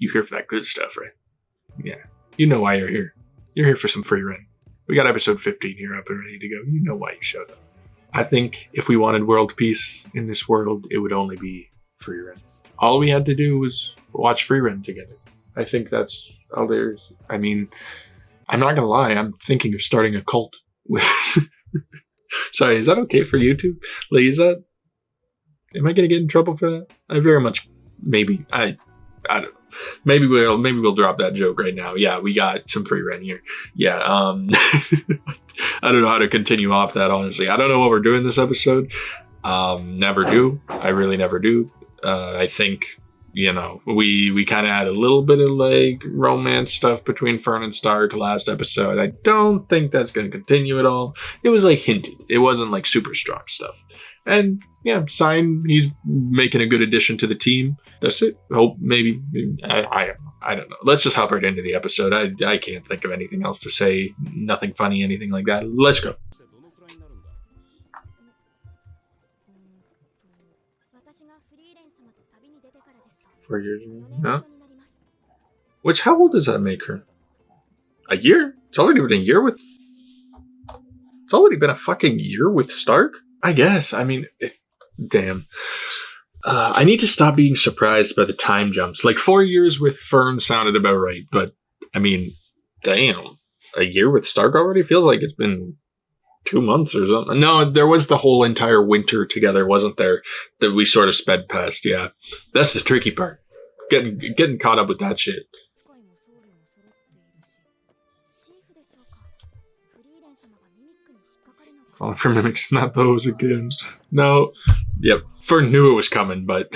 You here for that good stuff, right? Yeah. You know why you're here. You're here for some Frieren. We got episode 15 here up and ready to go. You know why you showed up. I think if we wanted world peace in this world, it would only be Frieren. All we had to do was watch Frieren together. I think that's all there's. I mean, I'm not gonna lie, I'm thinking of starting a cult with sorry, is that okay for YouTube? Like, am I gonna get in trouble for that? I very much maybe. I don't know. Maybe we'll drop that joke right now. Yeah, we got some Frieren here. Yeah, I don't know how to continue off that, honestly. I don't know what we're doing this episode. Never do. I really never do. I think, we kind of had a little bit of like romance stuff between Fern and Stark last episode. I don't think that's going to continue at all. It was like hinted. It wasn't like super strong stuff. And yeah, sign he's making a good addition to the team. That's it. Hope maybe I don't know. Let's just hop right into the episode. I can't think of anything else to say. Nothing funny, anything like that. Let's go. 4 years ago? No? Which, how old does that make her? A year? It's already been a year with... It's already been a fucking year with Stark? I guess. I mean, damn. I need to stop being surprised by the time jumps. Like, 4 years with Fern sounded about right, but, I mean, damn. A year with Stark already? Feels like it's been 2 months or something. No, there was the whole entire winter together, wasn't there? That we sort of sped past, yeah. That's the tricky part. Getting caught up with that shit. Falling for mimics, not those again. No. Yep, Fern knew it was coming, but...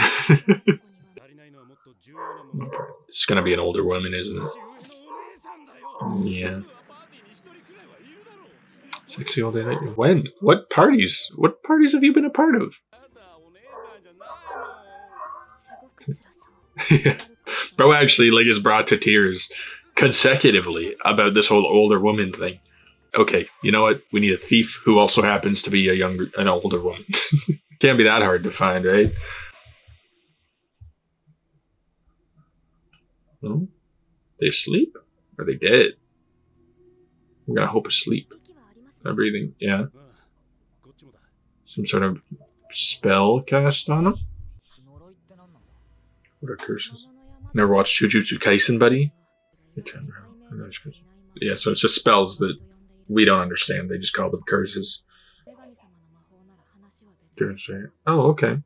It's gonna be an older woman, isn't it? Yeah. Sexy all day night. When? What parties? What parties have you been a part of? Yeah. Bro actually like is brought to tears consecutively about this whole older woman thing. Okay, you know what? We need a thief who also happens to be an older woman. Can't be that hard to find, right? No? They asleep? Are they dead? I'm gonna hope asleep. Not breathing, yeah. Some sort of spell cast on them? What are curses? Never watched Jujutsu Kaisen, buddy? Yeah, so it's just spells that we don't understand. They just call them curses. Oh, okay.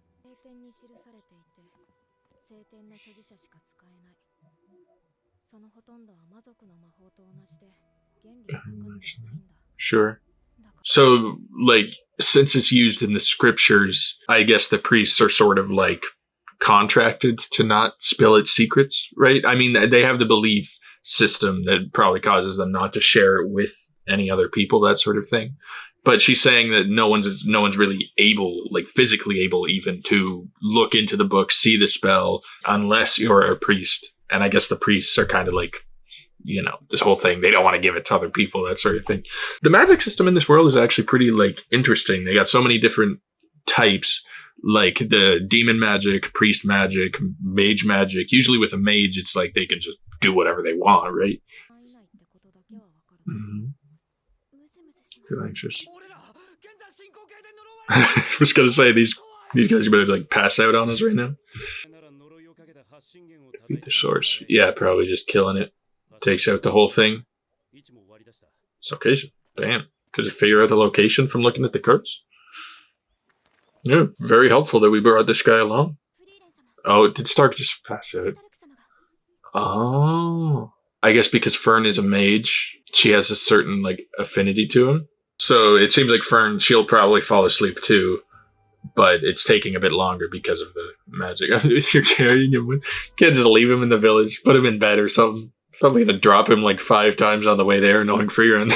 Sure. So, like, since it's used in the scriptures, I guess the priests are sort of like contracted to not spill its secrets, right? I mean, they have the belief system that probably causes them not to share it with any other people, that sort of thing. But she's saying that no one's really able, like physically able even, to look into the book, see the spell, unless you're a priest. And I guess the priests are kind of like, this whole thing. They don't want to give it to other people, that sort of thing. The magic system in this world is actually pretty, like, interesting. They got so many different types, like the demon magic, priest magic, mage magic. Usually with a mage, it's like they can just do whatever they want, right? Mm-hmm. Feel anxious. I was gonna say, these guys are better to, like, pass out on us right now. Defeat the source. Yeah, probably just killing it. Takes out the whole thing. It's location. Damn. Could you figure out the location from looking at the cards? Yeah, very helpful that we brought this guy along. Oh, did Stark just pass out? Oh. I guess because Fern is a mage, she has a certain, like, affinity to him. So it seems like Fern, she'll probably fall asleep too, but it's taking a bit longer because of the magic. If you're carrying him, you can't just leave him in the village, put him in bed or something. Probably gonna drop him like 5 times on the way there, knowing Frieren.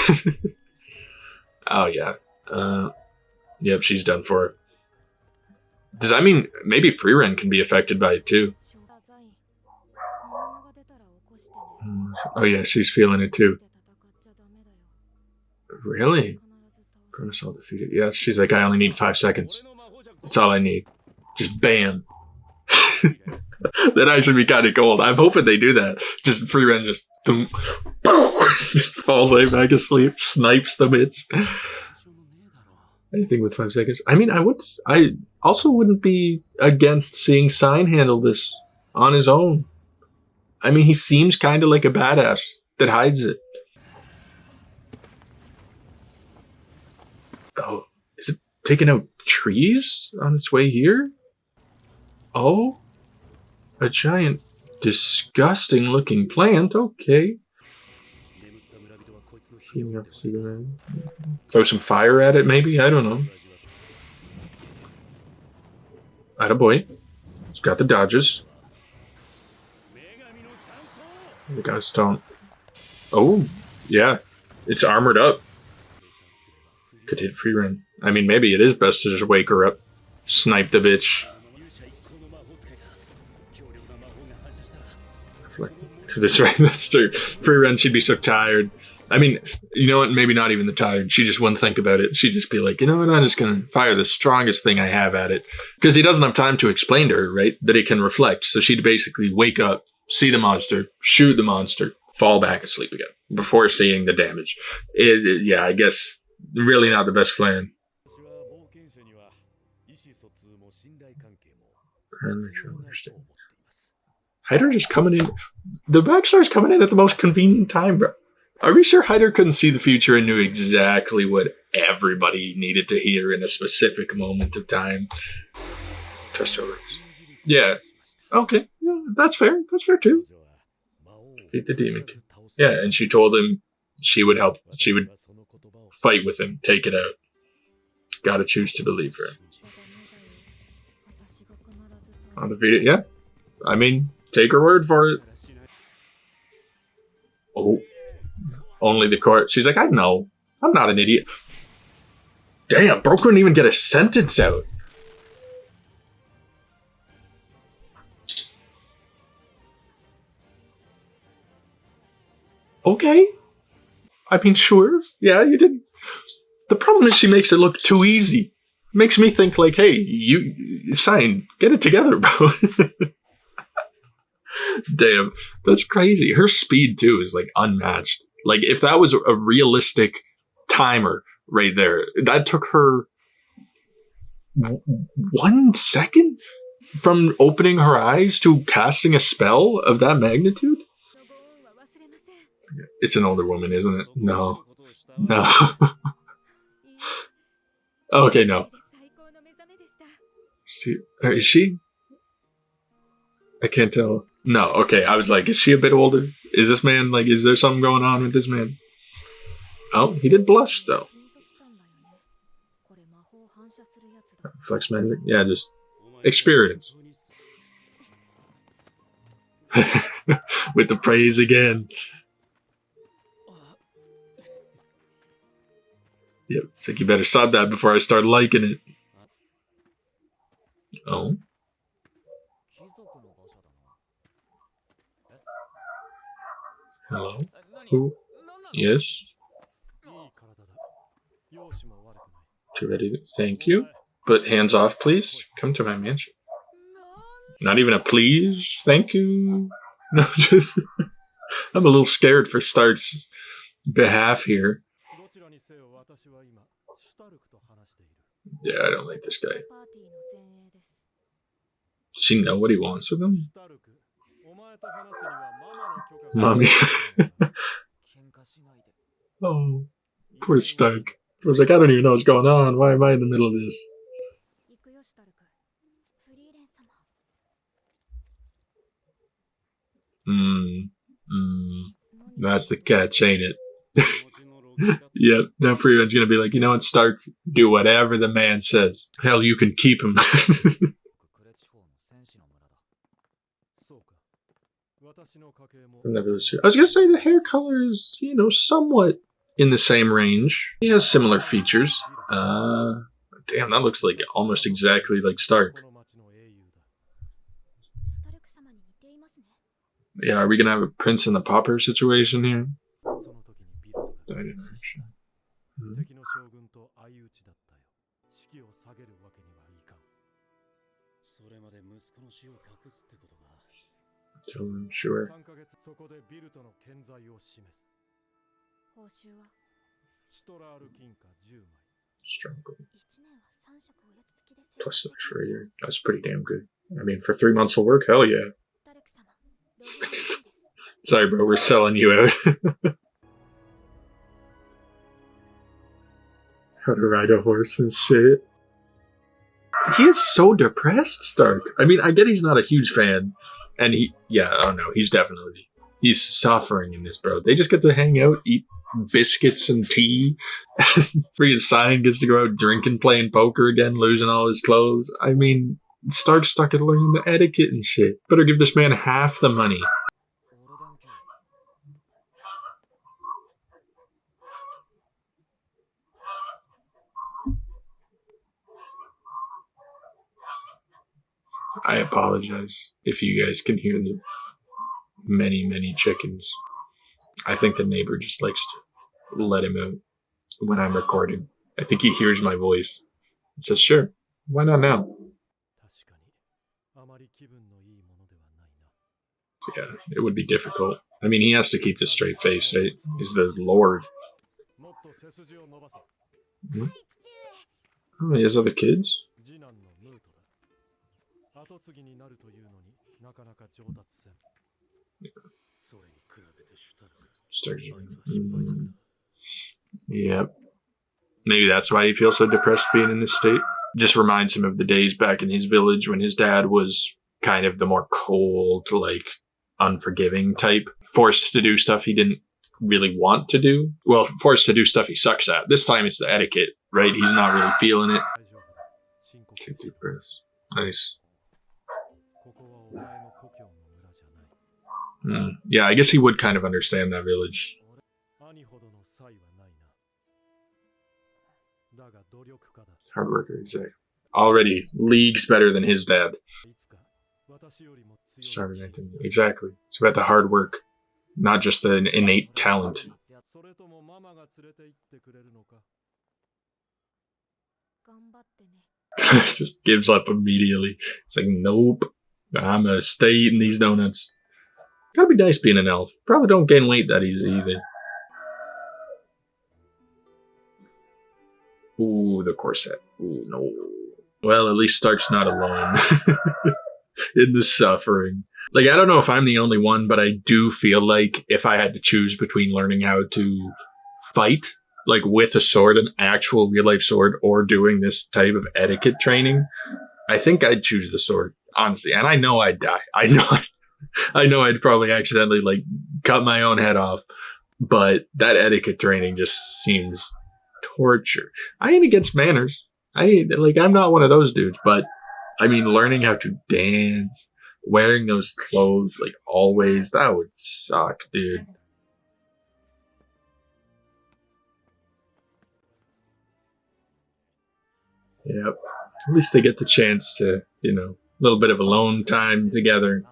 Oh yeah. Yep, she's done for it. Does that mean maybe Frieren can be affected by it too? Oh yeah, she's feeling it too. Really? Promise I'll defeat it. Yeah, she's like, I only need 5 seconds. That's all I need. Just bam. That actually be kind of cool. I'm hoping they do that. Just Frieren just, just falls right back asleep, snipes the bitch. Anything with 5 seconds. I mean, I also wouldn't be against seeing Sign handle this on his own. I mean, he seems kind of like a badass that hides it. Oh, is it taking out trees on its way here? Oh, a giant, disgusting looking plant. Okay. Throw some fire at it, maybe? I don't know. Attaboy. It's got the dodges. The guys don't. Oh, yeah. It's armored up. Could hit Frieren. I mean, maybe it is best to just wake her up. Snipe the bitch. That's right, that's true. Frieren, she'd be so tired. I mean, you know what? Maybe not even the tired. She just wouldn't think about it. She'd just be like, you know what? I'm just going to fire the strongest thing I have at it. Because he doesn't have time to explain to her, right? That it can reflect. So she'd basically wake up, see the monster, shoot the monster, fall back asleep again before seeing the damage. Yeah, I guess really not the best plan. Hyder just coming in. The backstar's coming in at the most convenient time, bro. Are we sure Hyder couldn't see the future and knew exactly what everybody needed to hear in a specific moment of time? Trust her words. Yeah. Okay. Yeah, that's fair. That's fair too. Defeat the demon. Yeah, and she told him she would help. She would fight with him, take it out. Gotta choose to believe her. On the video, yeah. I mean, take her word for it. Oh. Only the court. She's like, I know. I'm not an idiot. Damn, bro couldn't even get a sentence out. Okay. I mean, sure. Yeah, you did. The problem is she makes it look too easy. Makes me think like, hey, you sign, get it together, bro. Damn, that's crazy. Her speed too is like unmatched. Like if that was a realistic timer right there, that took her 1 second from opening her eyes to casting a spell of that magnitude. It's an older woman, isn't it? No. No. Okay, no. Is she? I can't tell. No, okay. I was like, is she a bit older? Is this man, like, is there something going on with this man? Oh, he did blush, though. Flex magic? Yeah, just experience. With the praise again. Yep, it's like you better stop that before I start liking it. Oh. Hello? Who? Yes? Too ready to... Thank you. But hands off, please. Come to my mansion. Not even a please? Thank you? No, just... I'm a little scared for Stark's behalf here. Yeah, I don't like this guy. Does he know what he wants with him? Mommy. Oh, poor Stark. I was like, I don't even know what's going on. Why am I in the middle of this? That's the catch, ain't it? Yep, now Frieren's gonna be like, you know what, Stark, do whatever the man says. Hell, you can keep him. I was gonna say the hair color is, you know, somewhat in the same range. He has similar features. Damn, that looks like almost exactly like Stark. Yeah, are we gonna have a Prince and the Pauper situation here? Tell him, sure. Struggle. Plus 6 for a year. That's pretty damn good. I mean, for 3 months of work, hell yeah. Sorry, bro, we're selling you out. How to ride a horse and shit. He is so depressed, Stark. I mean, I get he's not a huge fan. And he's suffering in this, bro. They just get to hang out, eat biscuits and tea. Freaking Cyan gets to go out drinking, playing poker again, losing all his clothes. I mean, Stark's stuck at learning the etiquette and shit. Better give this man half the money. I apologize if you guys can hear the many, many chickens. I think the neighbor just likes to let him out when I'm recording. I think he hears my voice and says, sure, why not now? Yeah, it would be difficult. I mean, he has to keep the straight face, right? He's the Lord. Hmm? Oh, he has other kids? Yep. Maybe that's why he feels so depressed being in this state. Just reminds him of the days back in his village when his dad was kind of the more cold, like, unforgiving type. Forced to do stuff he didn't really want to do. Well, forced to do stuff he sucks at. This time it's the etiquette, right? He's not really feeling it. Take deep breaths. Nice. Yeah, I guess he would kind of understand that village. Hard worker, exactly. Already leagues better than his dad. Exactly. It's about the hard work, not just the innate talent. Just gives up immediately. It's like, nope, I'm gonna stay eating these donuts. Gotta be nice being an elf. Probably don't gain weight that easy either. Ooh, the corset. Ooh, no. Well, at least Stark's not alone in the suffering. Like, I don't know if I'm the only one, but I do feel like if I had to choose between learning how to fight, like with a sword, an actual real life sword, or doing this type of etiquette training, I think I'd choose the sword, honestly. And I know I'd die. I know I'd probably accidentally like cut my own head off, but that etiquette training just seems torture. I ain't against manners. I'm not one of those dudes, but I mean, learning how to dance, wearing those clothes, like always, that would suck, dude. Yep. At least they get the chance to, a little bit of alone time together.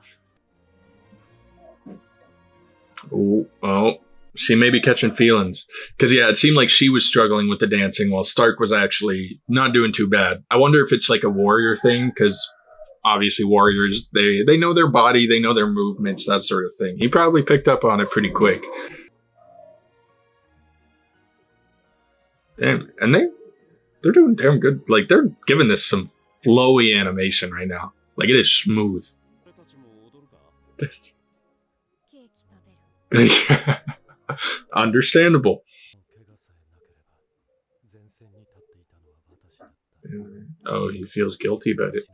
Oh, she may be catching feelings. Because, yeah, it seemed like she was struggling with the dancing while Stark was actually not doing too bad. I wonder if it's like a warrior thing, because obviously warriors, they know their body, they know their movements, that sort of thing. He probably picked up on it pretty quick. Damn, and they're doing damn good. Like, they're giving this some flowy animation right now. Like, it is smooth. Understandable. Oh, he feels guilty about it.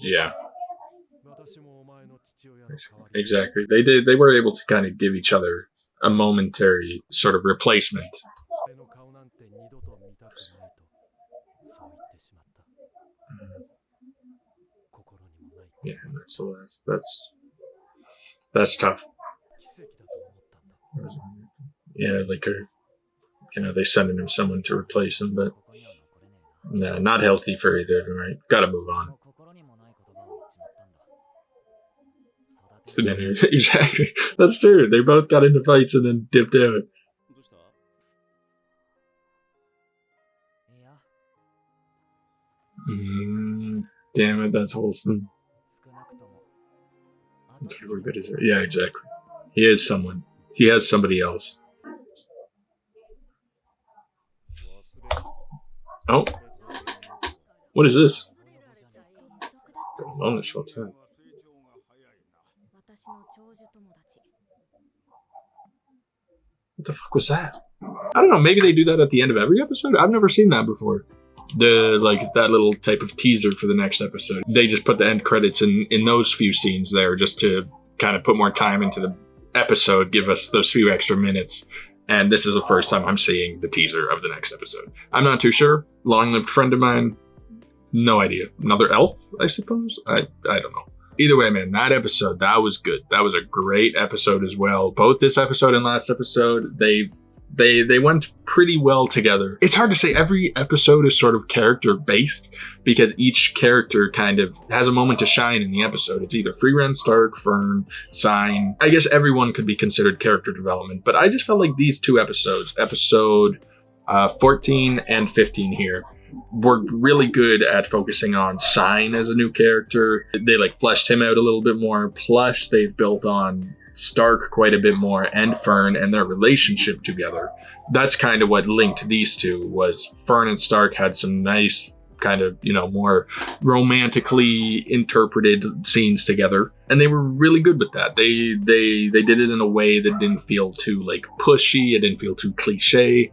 Yeah. Exactly. They were able to kind of give each other a momentary sort of replacement. Yeah, that's the last. That's tough. Yeah, like they sending him someone to replace him, but nah, not healthy for either of them, right? Gotta move on. Exactly. That's true. They both got into fights and then dipped out. Damn it, that's wholesome. Yeah, exactly. He is someone. He has somebody else. Oh, what is this? On the short time. What the fuck was that? I don't know. Maybe they do that at the end of every episode. I've never seen that before. That little type of teaser for the next episode. They just put the end credits in those few scenes there just to kind of put more time into the episode, give us those few extra minutes. And this is the first time I'm seeing the teaser of the next episode. I'm not too sure. Long-lived friend of mine. No idea. Another elf, I suppose? I don't know. Either way, man, that episode, that was good. That was a great episode as well. Both this episode and last episode, they went pretty well together. It's hard to say. Every episode is sort of character based because each character kind of has a moment to shine in the episode. It's either Frieren, Stark, Fern, Sign. I guess everyone could be considered character development, but I just felt like these two episodes, episode 14 and 15 here, were really good at focusing on Sign as a new character. They fleshed him out a little bit more. Plus, they've built on Stark quite a bit more and Fern and their relationship together. That's kind of what linked these two. Was Fern and Stark had some nice kind of, more romantically interpreted scenes together, and they were really good with that. They did it in a way that didn't feel too pushy. It didn't feel too cliche.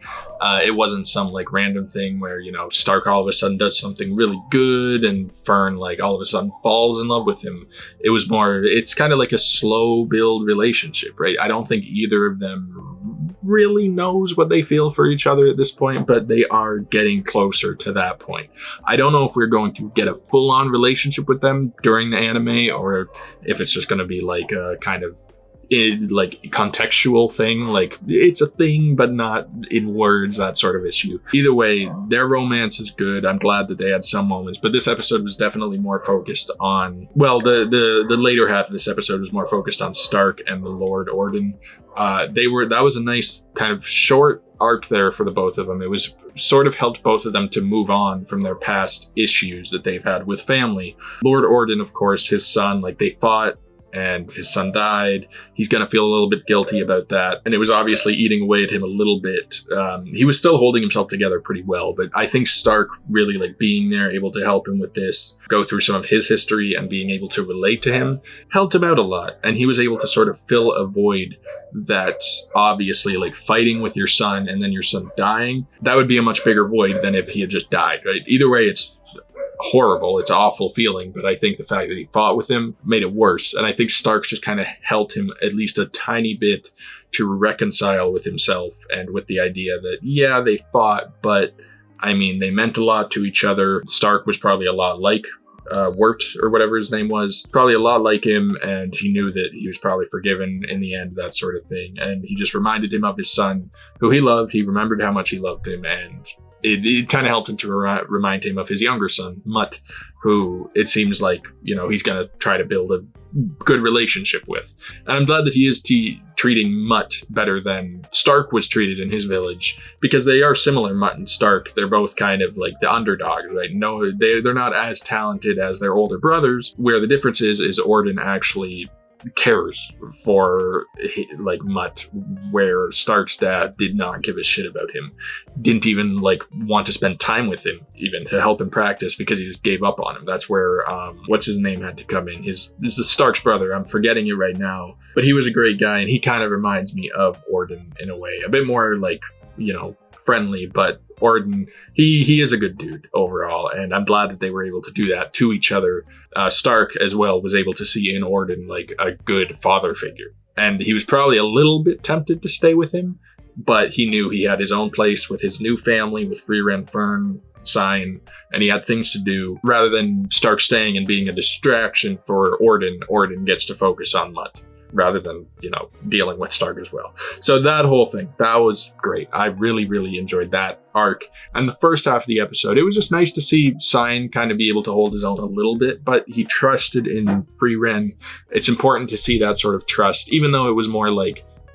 It wasn't some random thing where Stark all of a sudden does something really good and Fern all of a sudden falls in love with him. It was more, it's kind of like a slow build relationship, right? I don't think either of them really knows what they feel for each other at this point, but they are getting closer to that point. I don't know if we're going to get a full-on relationship with them during the anime, or if it's just going to be a kind of contextual thing, it's a thing but not in words, that sort of issue. Either way, their romance is good. I'm glad that they had some moments, but this episode was definitely more focused on, the later half of this episode was more focused on Stark and the Lord Orden. That was a nice kind of short arc there for the both of them. It was sort of helped both of them to move on from their past issues that they've had with family. Lord Orden, of course, his son, they fought and his son died. He's going to feel a little bit guilty about that. And it was obviously eating away at him a little bit. He was still holding himself together pretty well, but I think Stark really being there, able to help him with this, go through some of his history and being able to relate to him, helped him out a lot. And he was able to sort of fill a void that obviously fighting with your son and then your son dying, that would be a much bigger void than if he had just died, right? Either way, it's horrible. It's an awful feeling, but I think the fact that he fought with him made it worse. And I think Stark just kind of helped him at least a tiny bit to reconcile with himself and with the idea that, yeah, they fought, but they meant a lot to each other. Stark was probably a lot like Wirt, or whatever his name was, probably a lot like him, and he knew that he was probably forgiven in the end, that sort of thing. And he just reminded him of his son, who he loved. He remembered how much he loved him, and it kind of helped him to remind him of his younger son, Mutt, who it seems he's going to try to build a good relationship with. And I'm glad that he is treating Mutt better than Stark was treated in his village, because they are similar, Mutt and Stark. They're both kind of the underdogs, right? No, they're not as talented as their older brothers. Where the difference is Orden actually cares for Mutt, where Stark's dad did not give a shit about him, didn't even want to spend time with him even to help him practice, because he just gave up on him. That's where what's his name had to come in. This is Stark's brother, I'm forgetting it right now, but he was a great guy, and he kind of reminds me of Orden in a way, a bit more friendly, but Orden, he is a good dude overall, and I'm glad that they were able to do that to each other. Stark as well was able to see in Orden a good father figure, and he was probably a little bit tempted to stay with him, but he knew he had his own place with his new family, with Frieren, Fern, Sign, and he had things to do. Rather than Stark staying and being a distraction for Orden gets to focus on Mutt, rather than, dealing with Stark as well. So that whole thing, that was great. I really, really enjoyed that arc. And the first half of the episode, it was just nice to see Sign kind of be able to hold his own a little bit, but he trusted in Frieren. It's important to see that sort of trust, even though it was more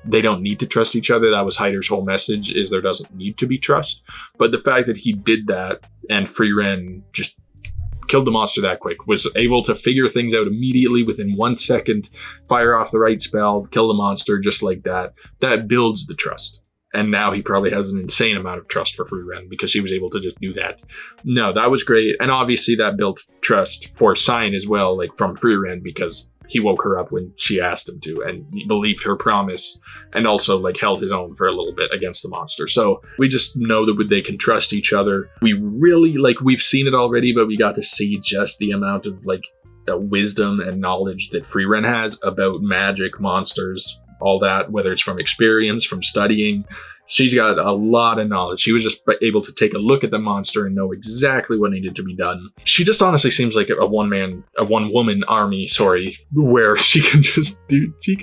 they don't need to trust each other. That was Hyder's whole message, is there doesn't need to be trust. But the fact that he did that and Frieren just killed the monster that quick, was able to figure things out immediately within 1 second, fire off the right spell, kill the monster just like that. That builds the trust. And now he probably has an insane amount of trust for Frieren because she was able to just do that. No, that was great. And obviously that built trust for Sign as well, like from Frieren, because he woke her up when she asked him to, and he believed her promise, and also like held his own for a little bit against the monster. So we just know that they can trust each other. We really, like, we've seen it already, but we got to see just the amount of like wisdom and knowledge that Frieren has about magic, monsters, all that, whether it's from experience, from studying. She's got a lot of knowledge. She was just able to take a look at the monster and know exactly what needed to be done. She just honestly seems like a one woman army, where she can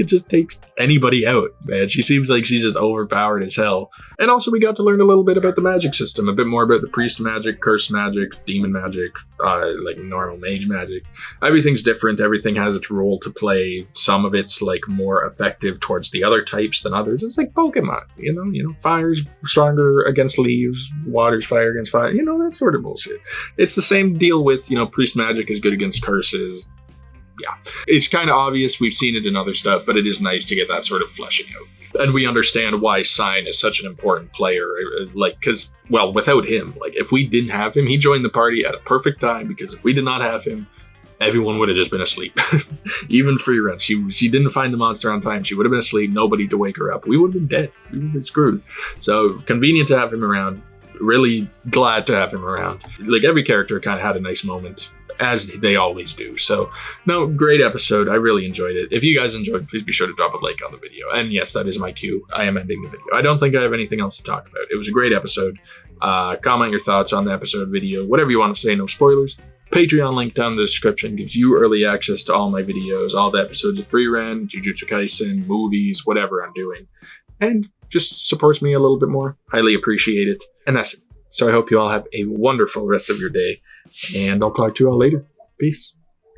just take anybody out, man. She seems like she's just overpowered as hell. And also we got to learn a little bit about the magic system, a bit more about the priest magic, curse magic, demon magic, like normal mage magic. Everything's different. Everything has its role to play. Some of it's like more effective towards the other types than others. It's like Pokemon, you know, fire's stronger against leaves, water's fire against fire, you know, that sort of bullshit. It's the same deal with, you know, priest magic is good against curses. Yeah, it's kind of obvious. We've seen it in other stuff, but it is nice to get that sort of fleshing out. And we understand why Sign is such an important player. Like, because, well, without him, like, if we didn't have him, he joined the party at a perfect time, because if we did not have him, everyone would have just been asleep. Even Frieren. She didn't find the monster on time. She would have been asleep. Nobody to wake her up. We would have been dead. We would have been screwed. So convenient to have him around. Really glad to have him around. Like, every character kind of had a nice moment, as they always do. So, no, great episode. I really enjoyed it. If you guys enjoyed, please be sure to drop a like on the video. And yes, that is my cue. I am ending the video. I don't think I have anything else to talk about. It was a great episode. Comment your thoughts on the episode video. Whatever you want to say, no spoilers. Patreon link down in the description gives you early access to all my videos, all the episodes of Frieren, Jujutsu Kaisen, movies, whatever I'm doing. And just supports me a little bit more. Highly appreciate it. And that's it. So I hope you all have a wonderful rest of your day. And I'll talk to you all later. Peace.